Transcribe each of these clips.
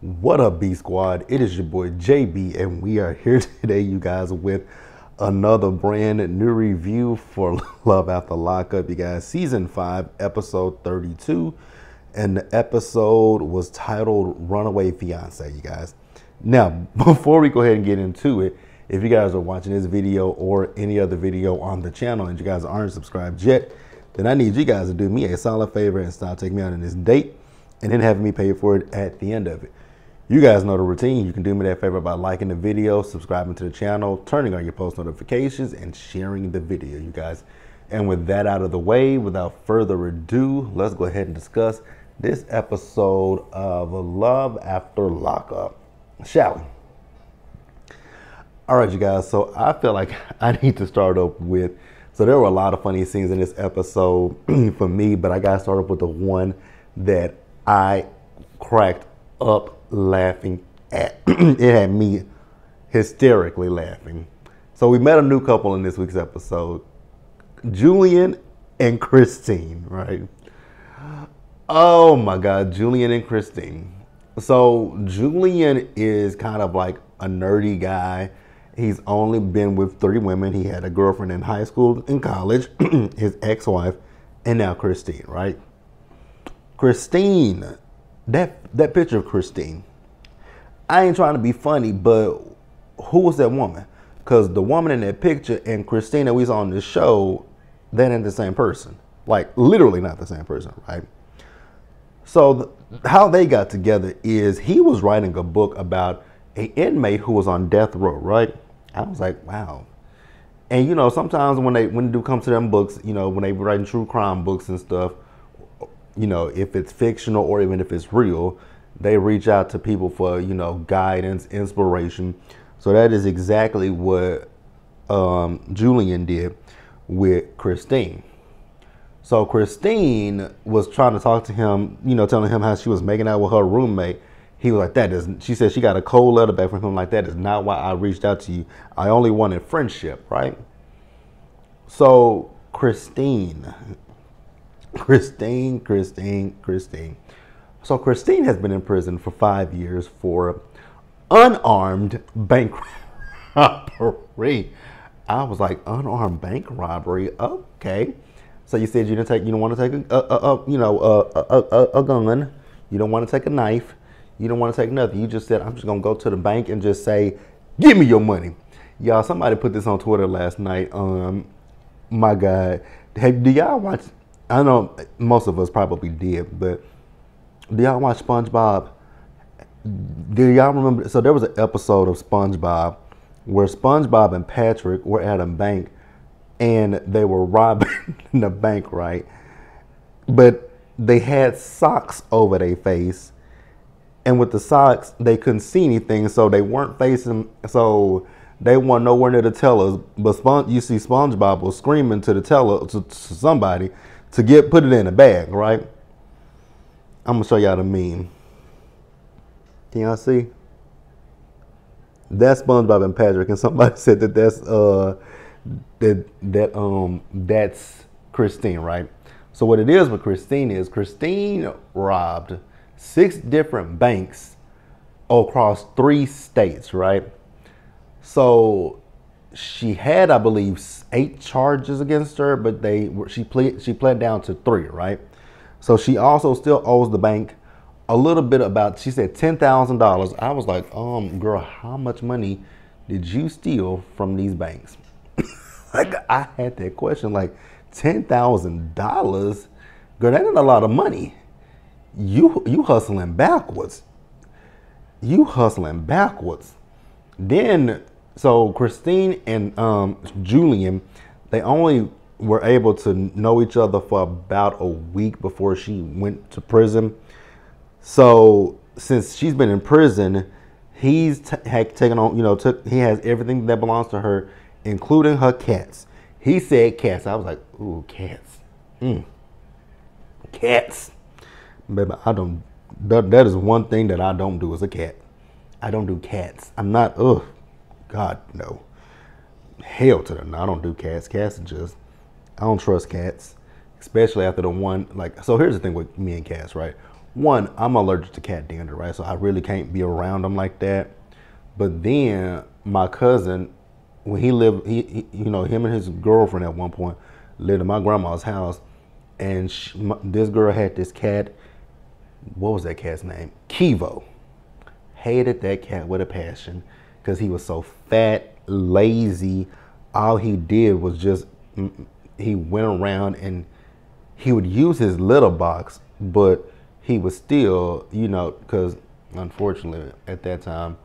What up, B Squad? It is your boy JB, and we are here today, you guys, with another brand new review for Love After Lockup, you guys. Season 5, episode 32, and the episode was titled Runaway Fiancé, you guys. Now, before we go ahead and get into it, if you guys are watching this video or any other video on the channel and you guys aren't subscribed yet, then I need you guys to do me a solid favor and stop taking me out on this date and then having me pay for it at the end of it. You guys know the routine. You can do me that favor by liking the video, subscribing to the channel, turning on your post notifications, and sharing the video, you guys. And with that out of the way, without further ado, let's go ahead and discuss this episode of Love After Lockup, shall we? All right, you guys, so I feel like I need to start up with, so there were a lot of funny scenes in this episode for me, but I got to start up with the one that I cracked up laughing at. It had me hysterically laughing. So we met a new couple in this week's episode, Julian and Christine, right? Oh my God, Julian and Christine. So Julian is kind of like a nerdy guy. He's only been with 3 women. He had a girlfriend in high school and college, his ex-wife, and now Christine, right? Christine, that picture of Christine, I ain't trying to be funny, but who was that woman? Because the woman in that picture and Christine that we saw on the show, that ain't the same person. Like, literally not the same person, right? So how they got together is he was writing a book about an inmate who was on death row, right? I was like, wow. And you know, sometimes when they do come to them books, you know, when they writing true crime books and stuff, you know, if it's fictional or even if it's real, they reach out to people for, you know, guidance, inspiration. So that is exactly what Julian did with Christine. So Christine was trying to talk to him, you know, telling him how she was making out with her roommate. He was like, that doesn't, she said she got a cold letter back from him like, that is not why I reached out to you. I only wanted friendship, right? So Christine. So Christine has been in prison for 5 years for unarmed bank robbery. I was like, unarmed bank robbery? Okay. So you said you don't want to take a gun. You don't want to take a knife. You don't want to take nothing. You just said, I'm just going to go to the bank and just say, give me your money. Y'all, somebody put this on Twitter last night. My God. Do y'all watch? I know most of us probably did, but do y'all watch SpongeBob? Do y'all remember? So there was an episode of SpongeBob where SpongeBob and Patrick were at a bank and they were robbing the bank, right? But they had socks over their face, and with the socks, they couldn't see anything, so they weren't facing, so they weren't nowhere near the tellers. But you see SpongeBob was screaming to the teller, to somebody, to put it in a bag, right? I'm gonna show y'all the meme. Can y'all see? That's SpongeBob and Patrick, and somebody said that that's Christine, right? So what it is with Christine is Christine robbed 6 different banks across 3 states, right? So she had, I believe, 8 charges against her, but she pled down to 3, right? So she also still owes the bank a little bit about, she said $10,000. I was like, girl, how much money did you steal from these banks? Like, I had that question, like, $10,000? Girl, that ain't a lot of money. You hustling backwards. You hustling backwards. Then, so Christine and Julian, they only were able to know each other for about a week before she went to prison. So since she's been in prison, he's taken on, you know, he has everything that belongs to her, including her cats. He said cats. I was like, ooh, cats. Cats. Baby, that is one thing that I don't do as a cat. I don't do cats. I'm not, God, no. Hell to them. No, I don't do cats. Cats are just, I don't trust cats, especially after the one, like, so here's the thing with me and cats, right? one, I'm allergic to cat dander, right? So I really can't be around them like that. But then my cousin, when he lived, him and his girlfriend at one point lived in my grandma's house, and this girl had this cat. What was that cat's name? Kivo. Hated that cat with a passion because he was so fat, lazy. All he did was just, he went around and he would use his litter box, but he was still, because unfortunately at that time,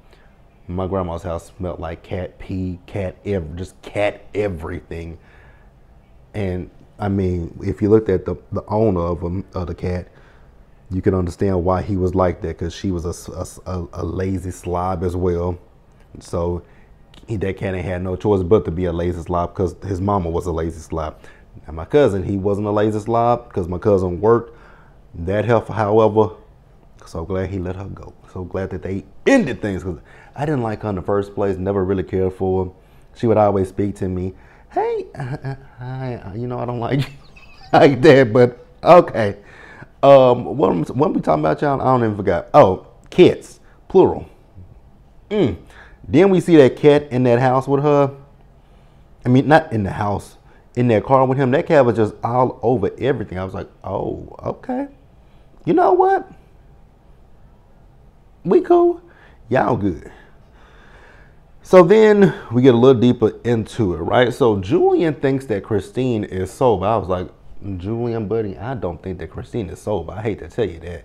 my grandma's house smelled like cat pee, just cat everything. And I mean, if you looked at the owner of the cat, you can understand why he was like that, because she was a lazy slob as well. So that cat ain't had no choice but to be a lazy slob because his mama was a lazy slob. And my cousin, he wasn't a lazy slob because my cousin worked. That helped, however, so glad he let her go. So glad that they ended things, because I didn't like her in the first place, never really cared for her. She would always speak to me, hey, I don't like you like that, but okay. What we talking about, y'all? I don't even forgot. Oh, cats, plural. Then we see that cat in that house with her. I mean, not in the house, in that car with him. That cat was just all over everything. I was like, oh, okay. You know what? We cool. Y'all good. So then we get a little deeper into it, right? So Julian thinks that Christine is sober. I was like, Julian, buddy, I don't think that Christine is sober. I hate to tell you that.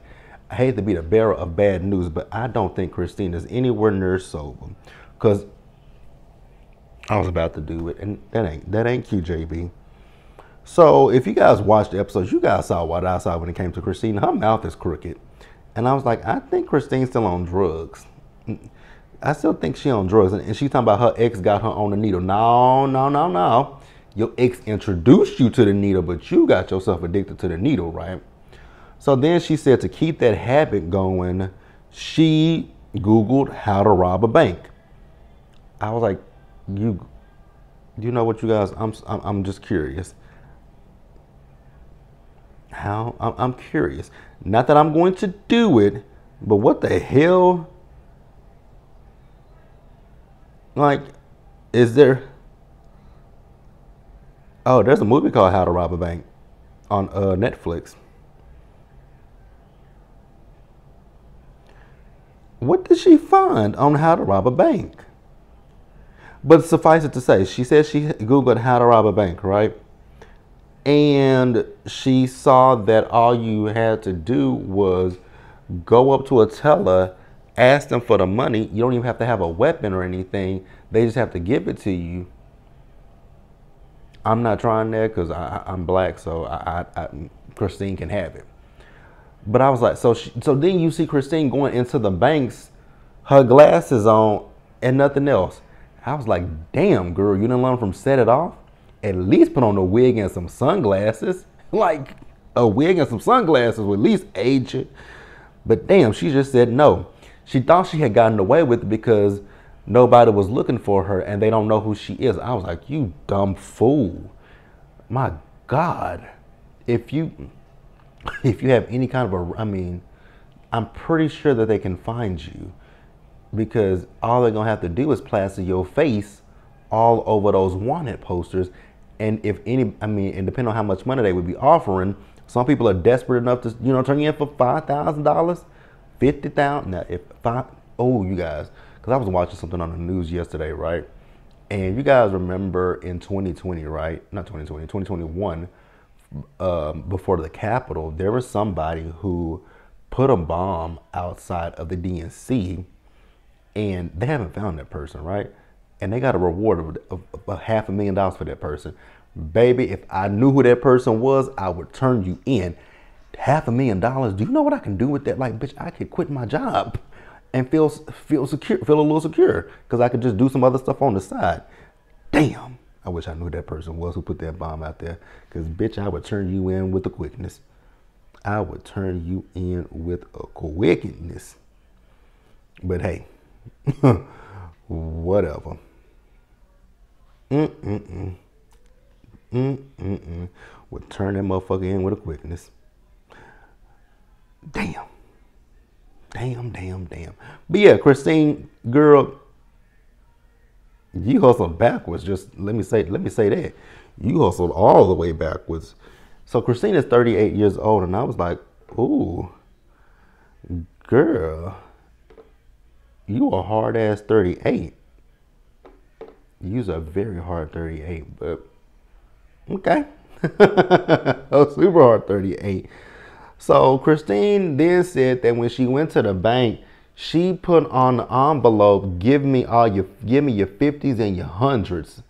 I hate to be the bearer of bad news, but I don't think Christine is anywhere near sober. Because I was about to do it, and that ain't cute, JB. So if you guys watched the episodes, you guys saw what I saw when it came to Christine. Her mouth is crooked. And I was like, I think Christine's still on drugs. I still think she on drugs. And she's talking about her ex got her on the needle. No. Your ex introduced you to the needle, but you got yourself addicted to the needle, right? So then she said to keep that habit going, she Googled how to rob a bank. I was like, you know what, you guys, I'm just curious. How? I'm curious. Not that I'm going to do it, but what the hell? Like, is there? Oh, there's a movie called How to Rob a Bank on Netflix. What did she find on how to rob a bank? But suffice it to say, she said she Googled how to rob a bank, right? And she saw that all you had to do was go up to a teller, ask them for the money. You don't even have to have a weapon or anything. They just have to give it to you. I'm not trying that because I'm black, so Christine can have it. But I was like, so then you see Christine going into the banks, her glasses on and nothing else. I was like, damn, girl, you didn't learn from Set It Off? At least put on a wig and some sunglasses. Like, a wig and some sunglasses would at least age it. But damn, she just said no. She thought she had gotten away with it because nobody was looking for her and they don't know who she is. I was like, you dumb fool. My God. If you have any kind of I'm pretty sure that they can find you, because all they're gonna have to do is plaster your face all over those wanted posters. And if any, and depending on how much money they would be offering, some people are desperate enough to, turn you in for $5,000, $50,000. Now, you guys, because I was watching something on the news yesterday, right? And you guys remember in 2020, right? Not 2020, 2021, before the Capitol, there was somebody who put a bomb outside of the DNC, and they haven't found that person, right? And they got a reward of $500,000 for that person. Baby, if I knew who that person was, I would turn you in. $500,000. Do you know what I can do with that? Like, bitch, I could quit my job and feel secure, feel a little secure, because I could just do some other stuff on the side. Damn, I wish I knew who that person was who put that bomb out there, because bitch, I would turn you in with a quickness. I would turn you in with a quickness. But hey, whatever. Would turn that motherfucker in with a quickness. Damn. Damn. But yeah, Christine, girl, you hustled backwards. Just let me say that. You hustled all the way backwards. So Christine is 38 years old, and I was like, ooh, girl, you a hard ass 38. You's a very hard 38, but okay. A super hard 38. So Christine then said that when she went to the bank, she put on the envelope, give me your 50s and your hundreds.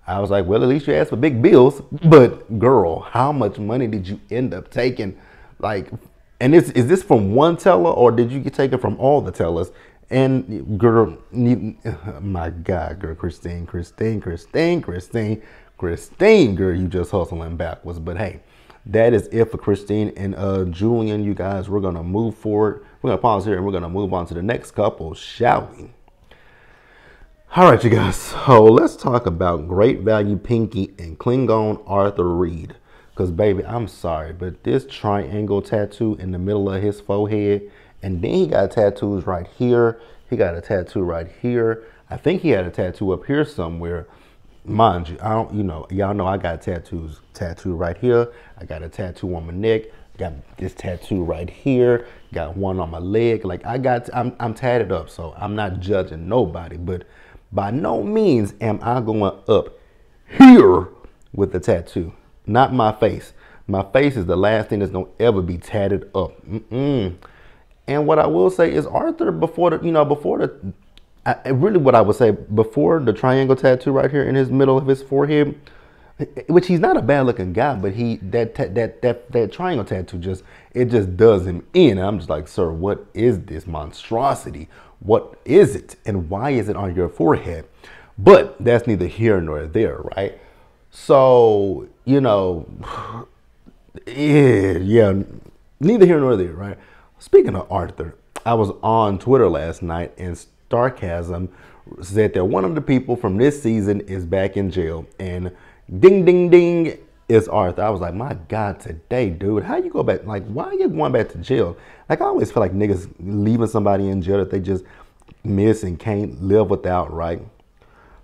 I was like, well, at least you asked for big bills. But girl, how much money did you end up taking? Like, and is this from one teller or did you get taken from all the tellers? And girl, my God, girl, Christine, girl, you just hustling backwards. But hey, that is it for Christine and Julian. You guys, we're gonna move forward. We're gonna pause here and we're gonna move on to the next couple, shall we? All right, you guys. So let's talk about Great Value Pinky and Klingon Arthur Reed. Cause baby, I'm sorry, but this triangle tattoo in the middle of his forehead, and then he got tattoos right here. He got a tattoo right here. I think he had a tattoo up here somewhere. Mind you, y'all know I got tattoos. Tattoo right here. I got a tattoo on my neck. Got this tattoo right here. Got one on my leg. Like I'm tatted up, so I'm not judging nobody. But by no means am I going up here with the tattoo. Not my face. My face is the last thing that's gonna ever be tatted up. And what I will say is Arthur, before the triangle tattoo right here in his middle of his forehead, which he's not a bad looking guy, but that triangle tattoo just does him in. And I'm just like, sir, what is this monstrosity? What is it? And why is it on your forehead? But that's neither here nor there, right? So, yeah, neither here nor there, right? Speaking of Arthur, I was on Twitter last night and Starcasm said that one of the people from this season is back in jail, and ding, ding, ding, it's Arthur. I was like, my God, today, dude, how you go back? Like, why are you going back to jail? Like, I always feel like niggas leaving somebody in jail that they just miss and can't live without, right?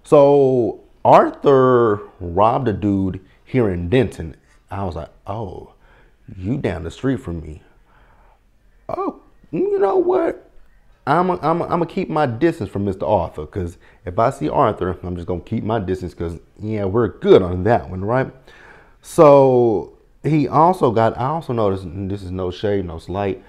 So Arthur robbed a dude here in Denton. I was like, oh, you down the street from me. Oh, you know what? I'm gonna keep my distance from Mr. Arthur, because if I see Arthur, I'm just gonna keep my distance, because yeah, we're good on that one, right? So he also got, I also noticed, and this is no shade, no slight,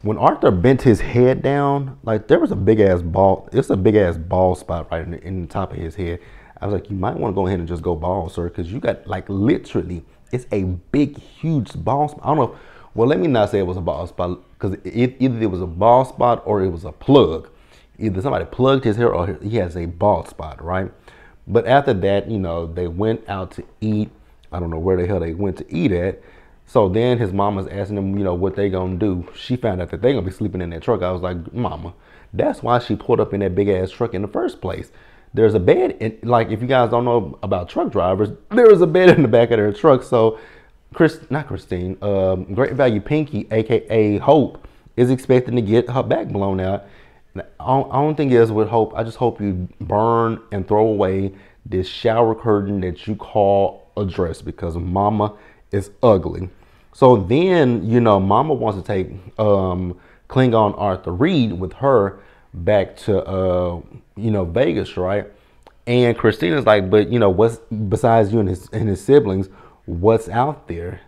when Arthur bent his head down, like there was a big ass bald, it's a big ass bald spot right in the top of his head. I was like, you might want to go ahead and just go bald, sir, because you got like literally, it's a big, huge bald spot. I don't know. Well, let me not say it was a bald spot, because either it was a bald spot or it was a plug. Either somebody plugged his hair or he has a bald spot, right? But after that, they went out to eat. I don't know where the hell they went to eat at. So then his mama's asking them, what they gonna do. She found out that they gonna be sleeping in that truck. I was like, mama, that's why she pulled up in that big ass truck in the first place. There's a bed, like if you guys don't know about truck drivers, there is a bed in the back of their truck. So Christine, Great Value Pinky, aka Hope, is expecting to get her back blown out. I don't think it is with Hope. I just hope you burn and throw away this shower curtain that you call a dress, because mama is ugly. So then, mama wants to take Klingon Arthur Reed with her back to Vegas, right? And Christina's like, but what's besides you and his siblings, what's out there?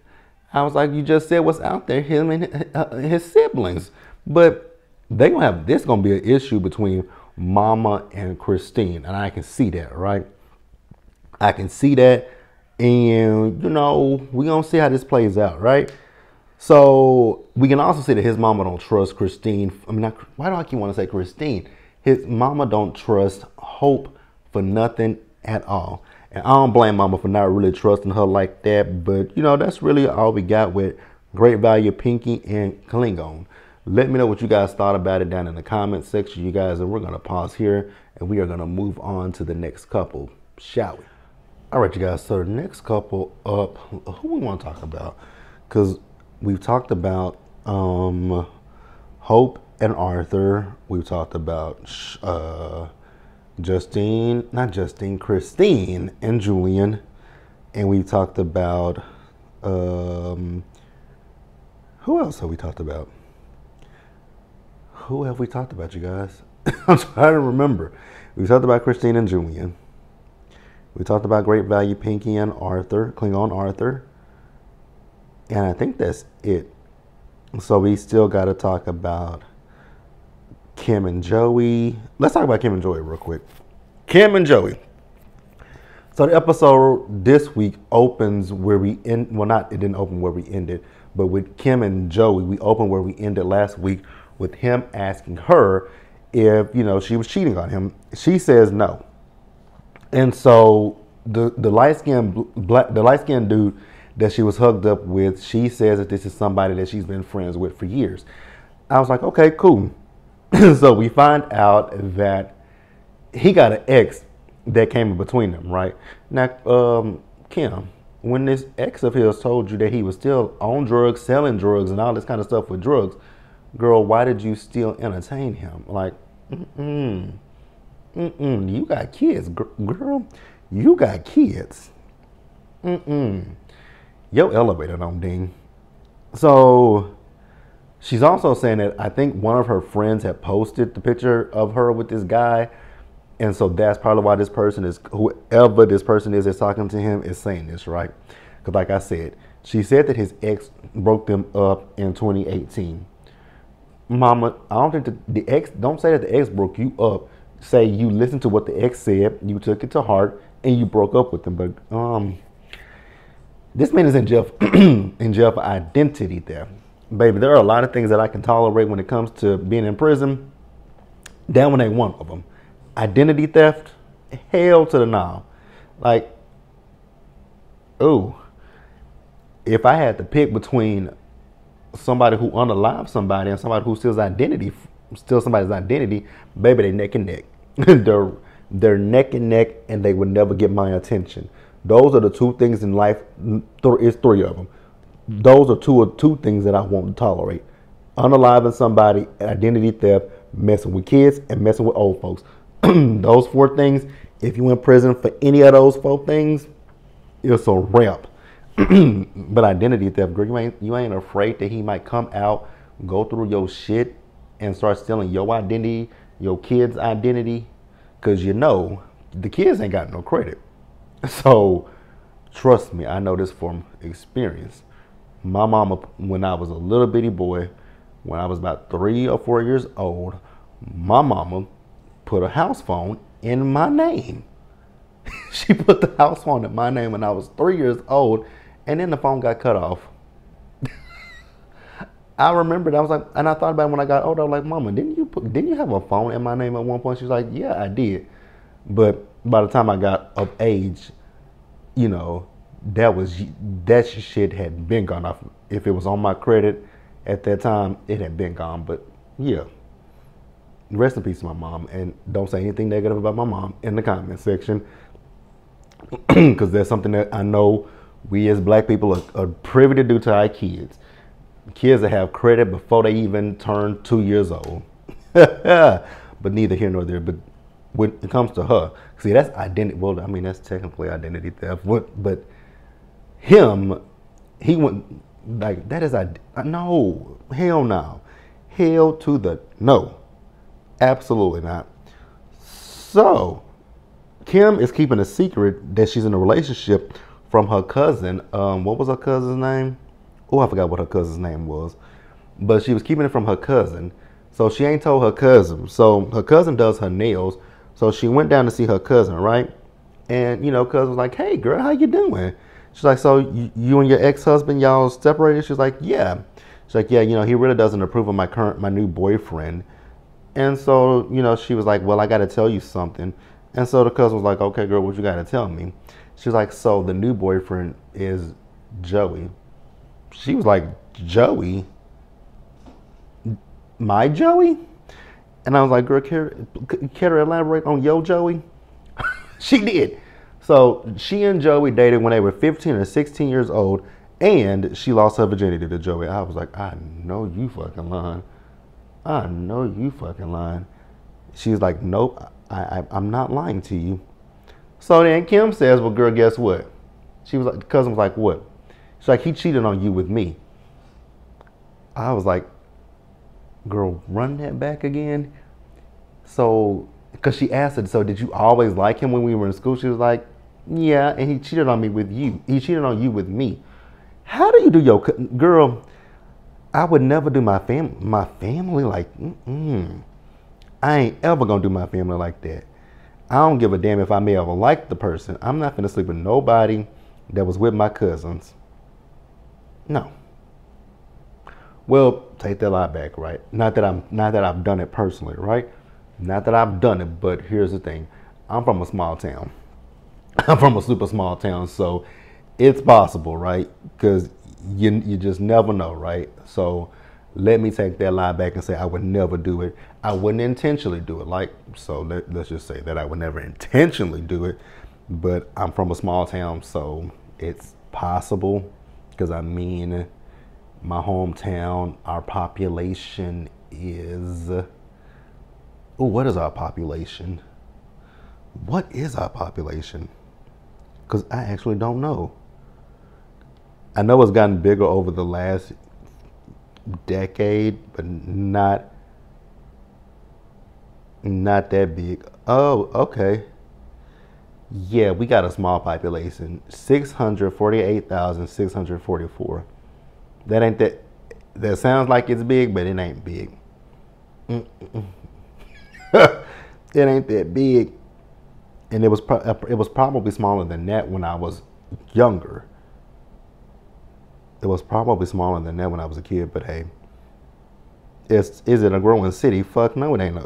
I was like, you just said what's out there, him and his siblings. But this gonna be an issue between mama and Christine, and I can see that, right? I can see that, and we gonna see how this plays out, right? So we can also see that his mama don't trust Christine. I mean, why do I keep want to say Christine? His mama don't trust Hope for nothing at all. And I don't blame mama for not really trusting her like that. But, that's really all we got with Great Value Pinky and Klingon. Let me know what you guys thought about it down in the comment section, you guys. And we're going to pause here and we are going to move on to the next couple, shall we? All right, you guys. So the next couple up, who we want to talk about? Because we've talked about Hope and Arthur. We've talked about Christine and Julian. And we talked about, who else have we talked about? Who have we talked about, you guys? I'm trying to remember. We talked about Christine and Julian. We talked about Great Value Pinky and Arthur, Klingon Arthur. And I think that's it. So we still got to talk about Kim and Joey. Let's talk about Kim and Joey real quick. Kim and Joey. So the episode this week opens where we end. Well, it didn't open where we ended, but with Kim and Joey, we opened where we ended last week with him asking her if, she was cheating on him. She says no. And so the light-skinned dude that she was hugged up with, she says that this is somebody that she's been friends with for years. I was like, okay, cool. So we find out that he got an ex that came in between them, right? Now, Kim, when this ex of his told you that he was still on drugs, selling drugs, and all this kind of stuff with drugs, girl, why did you still entertain him? Like, you got kids, girl. You got kids. Your elevator don't ding. So she's also saying that I think one of her friends had posted the picture of her with this guy. And so that's probably why whoever this person is that's talking to him is saying this, right? Because like I said, she said that his ex broke them up in 2018. Mama, I don't think don't say that the ex broke you up. Say you listened to what the ex said, you took it to heart, and you broke up with him. But this man is in jail, in jail for identity theft. Baby, there are a lot of things that I can tolerate when it comes to being in prison. That one ain't one of them. Identity theft, hell to the no. Like, if I had to pick between somebody who unalives somebody and somebody who steals somebody's identity, baby, they neck and neck. they're neck and neck, and they would never get my attention. Those are the two things in life. It's three of them. Those are two things that I won't tolerate: unaliving somebody, identity theft, messing with kids, and messing with old folks. Those four things. If you in prison for any of those four things, it's a wrap. But identity theft, girl, you ain't afraid that he might come out, go through your shit, and start stealing your identity, your kids' identity, because the kids ain't got no credit. So trust me, I know this from experience. My mama, when I was a little bitty boy, when I was about 3 or 4 years old, my mama put a house phone in my name. She put the house phone in my name when I was 3 years old, and then the phone got cut off. I remembered. I was like, and I thought about it when I got older. I was like, Mama, didn't you have a phone in my name at one point? She was like, yeah, I did. But by the time I got of age, that shit had been gone off. If it was on my credit at that time, it had been gone. But yeah. Rest in peace to my mom, and don't say anything negative about my mom in the comment section, because that's something that I know we as black people are privy to do to our kids. Kids that have credit before they even turn 2 years old. But neither here nor there. But when it comes to her, see, that's identity. Well, I mean, that's technically identity theft. But him, he went like that is no, hell no, hell to the no. Absolutely not. So, Kim is keeping a secret that she's in a relationship from her cousin. What was her cousin's name? Oh, I forgot what her cousin's name was. But she was keeping it from her cousin. So she ain't told her cousin. So her cousin does her nails. So she went down to see her cousin, right? And, cousin was like, hey, girl, how you doing? She's like, so you and your ex-husband, y'all separated? She's like, yeah. She's like, yeah, he really doesn't approve of my new boyfriend. And so, she was like, well, I got to tell you something. And so the cousin was like, okay, girl, what you got to tell me? She was like, so the new boyfriend is Joey. She was like, Joey? My Joey? And I was like, girl, care to elaborate on your Joey? She did. So she and Joey dated when they were 15 or 16 years old, and she lost her virginity to Joey. I was like, I know you fucking lying. I know you fucking lying. She's like, nope, I'm not lying to you. So then Kim says, well, girl, guess what? She was like, the cousin was like, what? She's like, he cheated on you with me. I was like, girl, run that back again. So, because she asked it, so did you always like him when we were in school? She was like, yeah, and he cheated on me with you. He cheated on you with me. How do you do your, girl, I would never do my family like, I ain't ever gonna do my family like that. I don't give a damn if I may ever like the person. I'm not finna sleep with nobody that was with my cousins. No. Well, take that lie back, right? Not that I've done it personally, right? Not that I've done it, but here's the thing. I'm from a small town. I'm from a super small town, so it's possible, right? Because you just never know, right? So let me take that lie back and say I would never do it. I wouldn't intentionally do it. Like, so let's just say that I would never intentionally do it, but I'm from a small town, so it's possible. Because I mean, my hometown, our population is, what is our population? What is our population? Because I actually don't know. I know it's gotten bigger over the last decade, but not that big. Oh, okay. Yeah, we got a small population. 648,644. That ain't that. That sounds like it's big, but it ain't big. It ain't that big. And it was probably smaller than that when I was younger. It was probably smaller than that when I was a kid, but hey, is it a growing city? Fuck no, it ain't.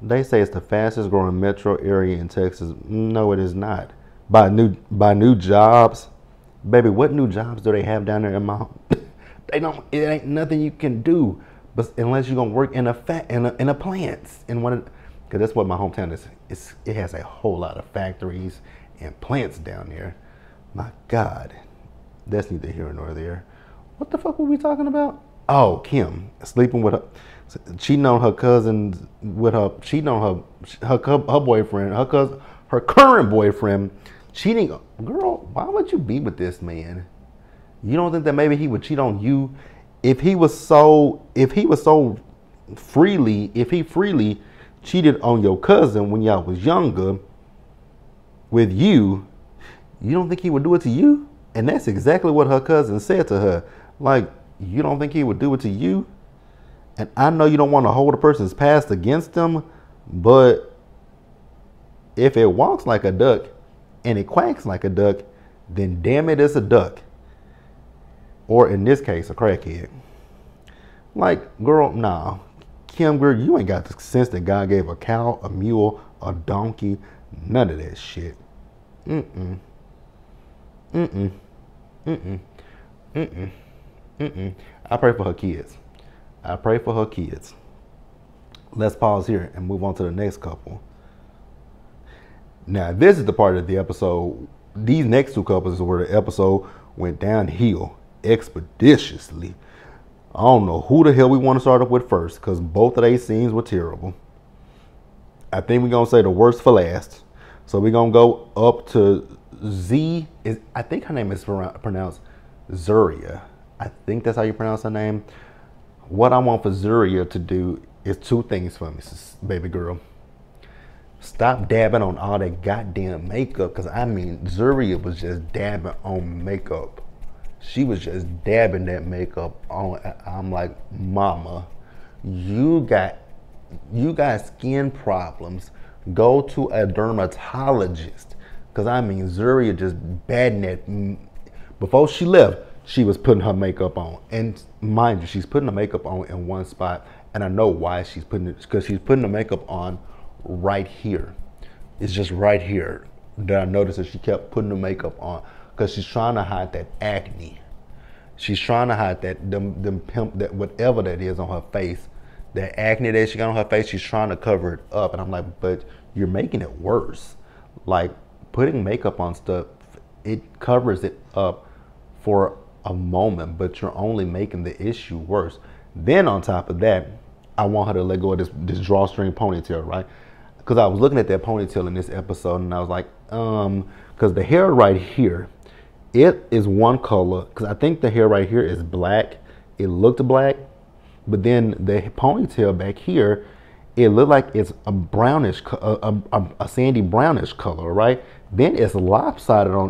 They say it's the fastest growing metro area in Texas. No, it is not. By new jobs, baby. What new jobs do they have down there in my home? They don't. It ain't nothing you can do, but unless you're gonna work in a plants in one. Because that's what my hometown is. It has a whole lot of factories and plants down there. My God. That's neither here nor there. What the fuck were we talking about? Oh, Kim sleeping with her, cheating on her cousins with her, cheating on her boyfriend, her current boyfriend, cheating. Girl, why would you be with this man? You don't think that maybe he would cheat on you if he freely cheated on your cousin when y'all was younger with you? You don't think he would do it to you? And that's exactly what her cousin said to her. Like, you don't think he would do it to you? And I know you don't want to hold a person's past against them, but if it walks like a duck and it quacks like a duck, then damn it, it's a duck. Or in this case, a crackhead. Like, girl, nah. Kim, girl, you ain't got the sense that God gave a cow, a mule, a donkey, none of that shit. I pray for her kids. I pray for her kids. Let's pause here and move on to the next couple. Now, this is the part of the episode. These next two couples is where the episode went downhill expeditiously. I don't know who the hell we want to start up with first, because both of these scenes were terrible. I think we're going to say the worst for last. So we're going to go up to I think her name is pronounced Zuria. I think that's how you pronounce her name. What I want for Zuria to do is two things for me, baby girl. Stop dabbing on all that goddamn makeup, because I mean, Zuria was just dabbing on makeup. She was just dabbing that makeup on. I'm like, mama, you got skin problems. Go to a dermatologist. Because I mean, Zuria just batting that. Before she left, she was putting her makeup on. And mind you, she's putting the makeup on in one spot. And I know why she's putting it, because she's putting the makeup on right here. It's just right here that I noticed that she kept putting the makeup on, because she's trying to hide that acne. She's trying to hide that that whatever that is on her face, that acne that she got on her face. She's trying to cover it up, and I'm like, but you're making it worse. Like, putting makeup on stuff, it covers it up for a moment, but you're only making the issue worse. Then on top of that, I want her to let go of this drawstring ponytail, right? Because I was looking at that ponytail in this episode, and I was like, because the hair right here, it is one color. Because I think the hair right here is black. It looked black, but then the ponytail back here, it looked like it's a brownish, a sandy brownish color, right? Then it's lopsided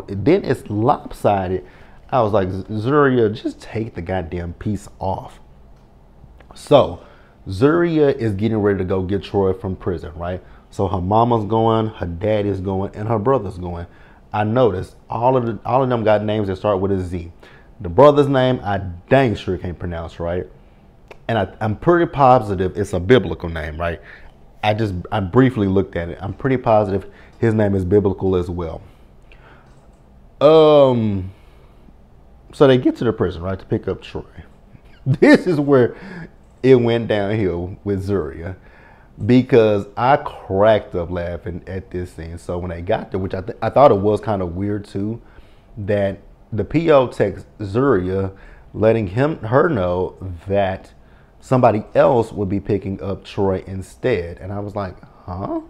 I was like, Zuria, just take the goddamn piece off. So Zuria is getting ready to go get Troy from prison, right? So her mama's going, her daddy's going, and her brother's going. I noticed all of them got names that start with a Z. The brother's name I dang sure can't pronounce, right? And I'm pretty positive it's a biblical name, right? I briefly looked at it. I'm pretty positive his name is biblical as well. So they get to the prison, right, to pick up Troy. This is where it went downhill with Zuria, because I cracked up laughing at this scene. So when they got there, which I thought it was kind of weird too, that the PO texts Zuria letting her know that somebody else would be picking up Troy instead. And I was like, huh?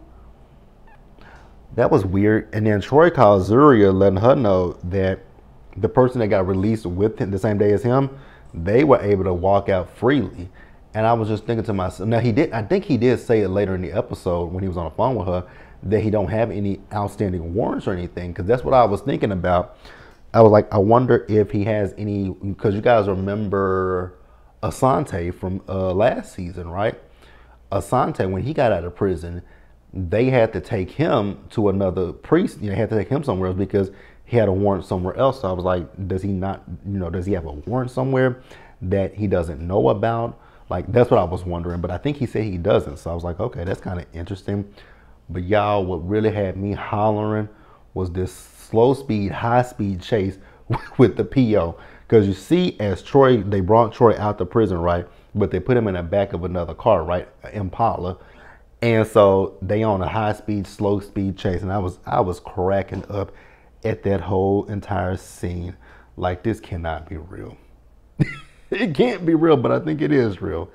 That was weird. And then Troy calls Zuria letting her know that the person that got released with him the same day as him, they were able to walk out freely. And I was just thinking to myself, now I think he did say it later in the episode when he was on the phone with her, that he don't have any outstanding warrants or anything, because that's what I was thinking about. I was like, I wonder if he has any, because you guys remember Asante from last season, right? Asante, when he got out of prison, they had to take him to another priest. They had to take him somewhere else because he had a warrant somewhere else. So I was like, does he not, does he have a warrant somewhere that he doesn't know about? Like, that's what I was wondering. But I think he said he doesn't. So I was like, okay, that's kind of interesting. But y'all, what really had me hollering was this slow speed, high speed chase with the PO. Because you see, as they brought Troy out the prison, right? But they put him in the back of another car, right? Impala. And so they on a high speed, slow speed chase. And I was cracking up at that whole entire scene. Like, this cannot be real. It can't be real, but I think it is real.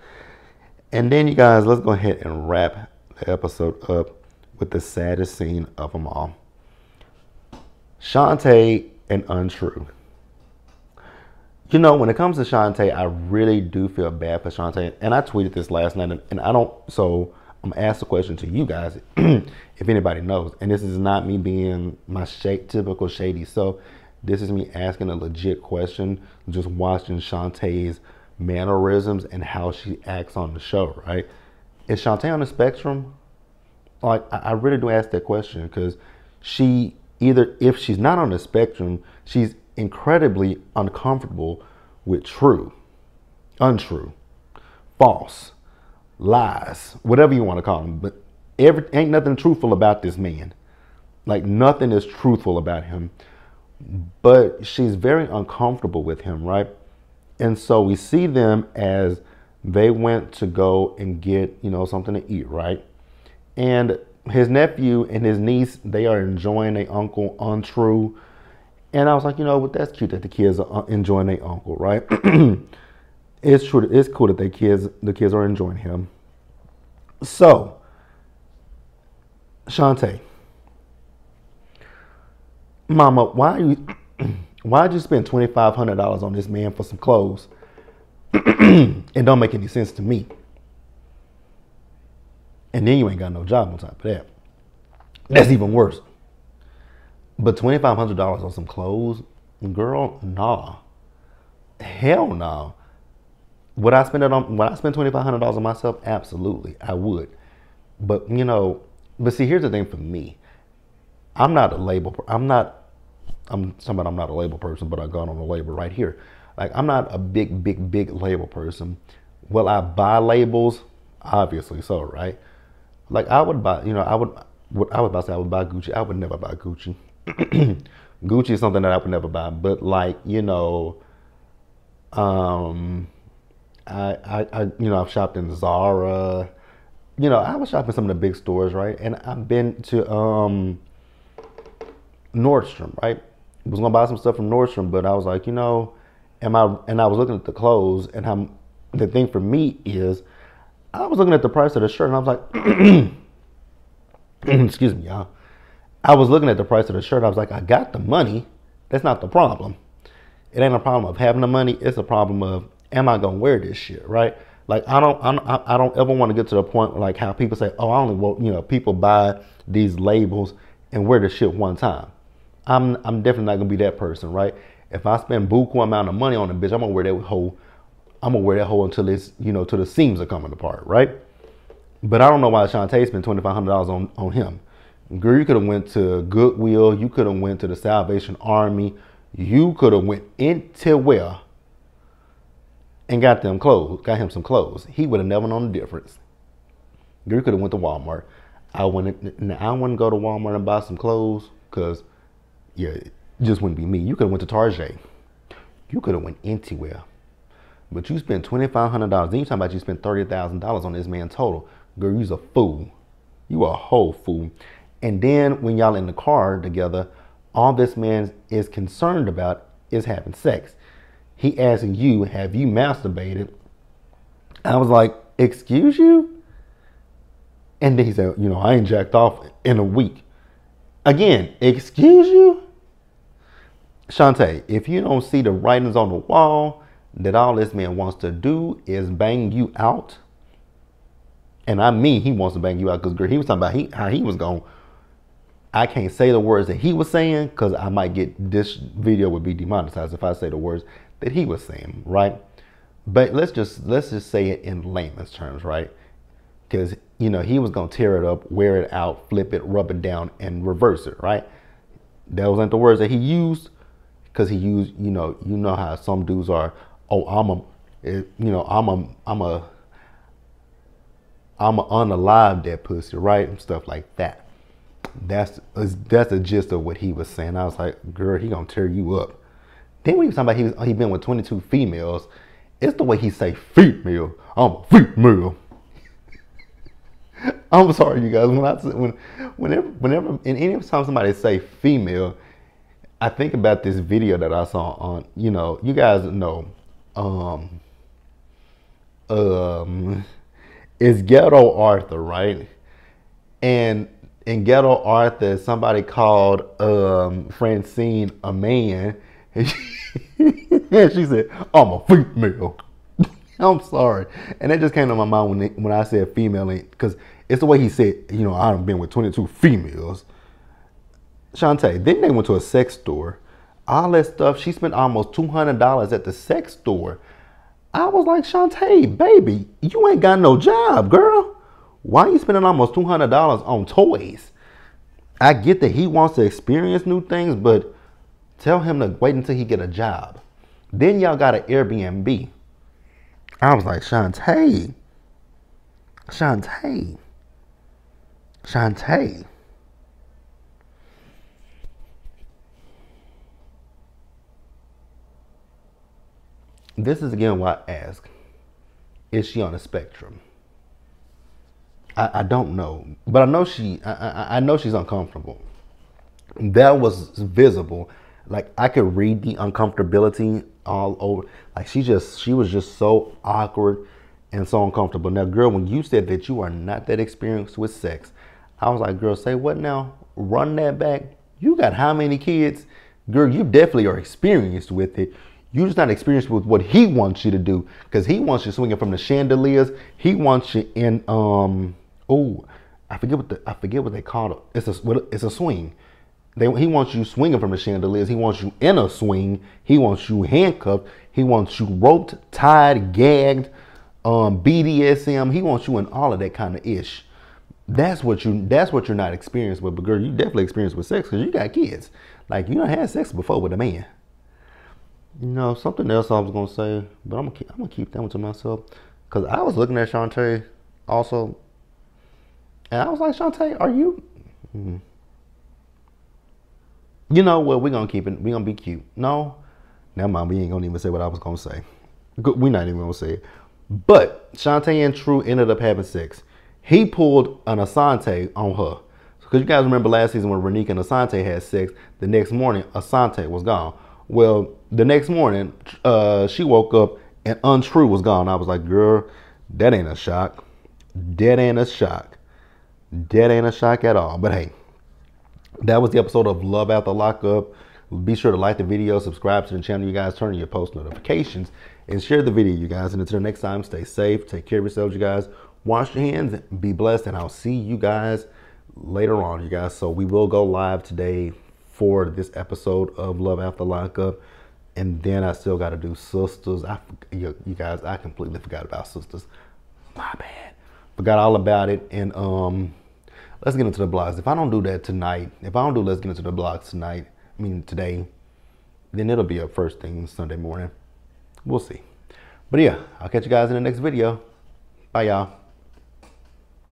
And then, you guys, let's go ahead and wrap the episode up with the saddest scene of them all. Shante and Untrue. When it comes to Shante, I really do feel bad for Shante. And I tweeted this last night, and so I'm going to ask the question to you guys, if anybody knows. And this is not me being my typical shady self. This is me asking a legit question, just watching Shantae's mannerisms and how she acts on the show, right? Is Shante on the spectrum? Like, I really do ask that question, because if she's not on the spectrum, she's incredibly uncomfortable with untrue, false, lies, whatever you want to call them. But ain't nothing truthful about this man. Like, nothing is truthful about him. But she's very uncomfortable with him, right? And so we see them as they went to go and get, something to eat, right? And his nephew and his niece, they are enjoying their uncle Untrue. And I was like, that's cute that the kids are enjoying their uncle, right? It's true. It's cool that the kids are enjoying him. So, Shante, Mama, why'd you spend $2,500 on this man for some clothes? It don't make any sense to me. And then you ain't got no job on top of that. That's even worse. But $2,500 on some clothes, girl, nah. Hell no. Would I spend $2,500 on myself? Absolutely, I would. But see, here's the thing for me. I'm not a label person, but I got on a label right here. Like, I'm not a big label person. Will I buy labels? Obviously so, right? Like, I would buy, I would buy Gucci. I would never buy Gucci. Gucci is something that I would never buy. But like, I've shopped in Zara. I was shopping some of the big stores, right? And I've been to Nordstrom, right? I was gonna buy some stuff from Nordstrom, but I was like, and I was looking at the clothes and how the thing for me is, I was looking at the price of the shirt and I was like, excuse me, y'all. I was looking at the price of the shirt. I was like, I got the money. That's not the problem. It ain't a problem of having the money. It's a problem of, am I gonna wear this shit, right? Like I don't ever want to get to the point like how people say, oh, I only want, people buy these labels and wear the shit one time. I'm definitely not gonna be that person, right? If I spend buku amount of money on a bitch, I'm gonna wear that whole. I'm gonna wear that whole until it's till the seams are coming apart, right? But I don't know why Shante spent $2,500 on him. Girl, you could have went to Goodwill. You could have went to the Salvation Army. You could have went into where and got him some clothes. He would have never known the difference. Girl, you could have went to Walmart. I wouldn't go to Walmart and buy some clothes because, yeah, it just wouldn't be me. You could have went to Target. You could have went anywhere. But you spent $2,500. Then you talking about you spent $30,000 on this man total. Girl, you's a fool. You a whole fool. And then when y'all in the car together, all this man is concerned about is having sex. He asking you, have you masturbated? I was like, excuse you? And then he said, I ain't jacked off in a week. Again, excuse you? Shante, if you don't see the writings on the wall that all this man wants to do is bang you out, and I mean he wants to bang you out, because girl, he was talking about how he was going. I can't say the words that he was saying because I might get, this video would be demonetized if I say the words that he was saying, right? But let's just say it in layman's terms, right? Because he was gonna tear it up, wear it out, flip it, rub it down, and reverse it, right? Those ain't the words that he used, because he used, you know how some dudes are. Oh, I'm unalive that pussy, right? And stuff like that. That's the gist of what he was saying. I was like, girl, he gonna tear you up. Then when he was talking about he been with 22 females, it's the way he say female. I'm a female. I'm sorry, you guys. Whenever and any time somebody say female, I think about this video that I saw on, you guys know, it's Ghetto Arthur, right? And in Ghetto Arthur, somebody called Francine a man, and she said, I'm a female. I'm sorry. And that just came to my mind when I said female, because it's the way he said, I've been with 22 females. Shante, then they went to a sex store. All that stuff, she spent almost $200 at the sex store. I was like, Shante, baby, you ain't got no job, girl. Why are you spending almost $200 on toys? I get that he wants to experience new things, but tell him to wait until he get a job. Then y'all got an Airbnb. I was like, Shante. This is again why I ask, is she on the spectrum? I don't know, but I know I know she's uncomfortable. That was visible. Like I could read the uncomfortability all over. Like she was just so awkward and so uncomfortable. Now, girl, when you said that you are not that experienced with sex, I was like, girl, say what now? Run that back. You got how many kids? Girl, you definitely are experienced with it. You're just not experienced with what he wants you to do, because he wants you swinging from the chandeliers. He wants you in I forget what they call it. It's a swing. He wants you swinging from the chandeliers. He wants you in a swing. He wants you handcuffed. He wants you roped, tied, gagged, BDSM. He wants you in all of that kind of ish. That's what you're not experienced with. But girl, you definitely experienced with sex because you got kids. Like you done had sex before with a man. Something else I was gonna say, but I'm gonna keep that one to myself, because I was looking at Shante also, and I was like, Shante, are you? You know what? We're gonna keep it. We're gonna be cute. No, never mind. We ain't gonna even say what I was gonna say. We're not even gonna say it. But Shante and True ended up having sex. He pulled an Asante on her, because you guys remember last season when Renika and Asante had sex. The next morning, Asante was gone. Well, the next morning, she woke up and Untrue was gone. I was like, girl, that ain't a shock. That ain't a shock. That ain't a shock at all. But hey, that was the episode of Love After Lockup. Be sure to like the video, subscribe to the channel, you guys, turn on your post notifications, and share the video, you guys. And until next time, stay safe, take care of yourselves, you guys. Wash your hands, be blessed, and I'll see you guys later on, you guys. So we will go live today for this episode of Love After Lockup. And then I still got to do sisters. You guys, I completely forgot about sisters. My bad. Forgot all about it. And let's get into the blogs. If I don't do that tonight, let's get into the blogs tonight, today, then it'll be up first thing Sunday morning. We'll see. But yeah, I'll catch you guys in the next video. Bye, y'all.